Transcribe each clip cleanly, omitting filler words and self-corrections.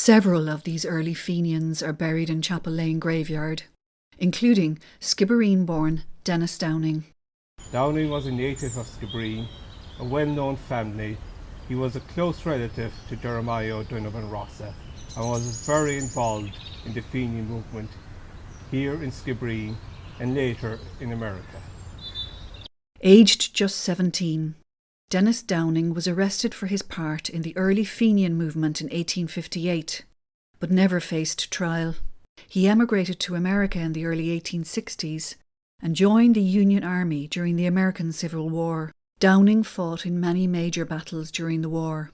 Several of these early Fenians are buried in Chapel Lane Graveyard, including Skibbereen-born Denis Downing. Downing was a native of Skibbereen, a well-known family. He was a close relative to Jeremiah O'Donovan Rossa and was very involved in the Fenian movement here in Skibbereen and later in America. Aged just 17, Denis Downing was arrested for his part in the early Fenian movement in 1858, but never faced trial. He emigrated to America in the early 1860s and joined the Union Army during the American Civil War. Downing fought in many major battles during the war,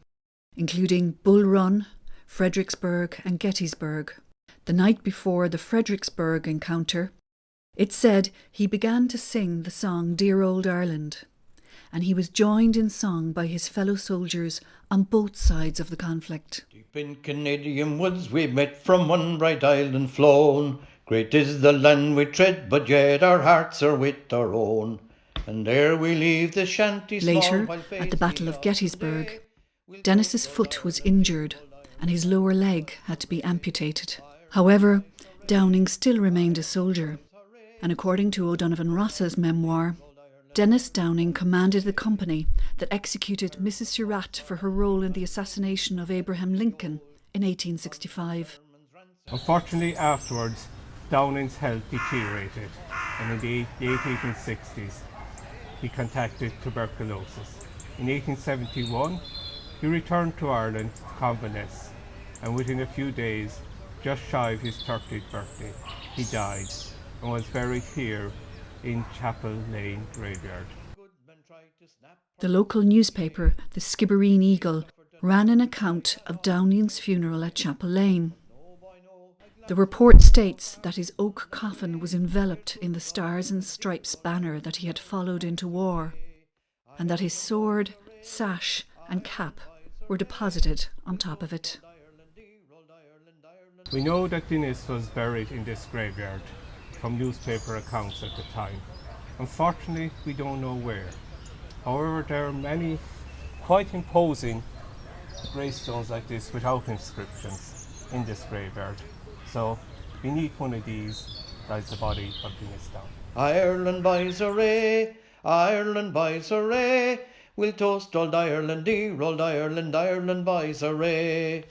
including Bull Run, Fredericksburg and Gettysburg. The night before the Fredericksburg encounter, it's said he began to sing the song Dear Old Ireland, and he was joined in song by his fellow soldiers on both sides of the conflict. Deep in Canadian woods we met from one bright island flown. Great is the land we tread, but yet our hearts are with our own. And there we leave the shanty small. Later, at the Battle of Gettysburg, Denis's foot was injured and his lower leg had to be amputated. However, Downing still remained a soldier, and according to O'Donovan Rossa's memoir, Denis Downing commanded the company that executed Mrs Surratt for her role in the assassination of Abraham Lincoln in 1865. Unfortunately, afterwards, Downing's health deteriorated, and in the late 1860s, he contracted tuberculosis. In 1871, he returned to Ireland to convalesce, and within a few days, just shy of his 30th birthday, he died and was buried here in Chapel Lane Graveyard. The local newspaper, the Skibbereen Eagle, ran an account of Downing's funeral at Chapel Lane. The report states that his oak coffin was enveloped in the Stars and Stripes banner that he had followed into war, and that his sword, sash and cap were deposited on top of it. We know that Denis was buried in this graveyard from newspaper accounts at the time. Unfortunately, we don't know where. However, there are many quite imposing gravestones like this without inscriptions in this graveyard. So, beneath one of these lies the body of Denis Downing. Ireland boys hooray, Ireland boys hooray, we'll toast old Ireland, dear old Ireland, Ireland boys hooray.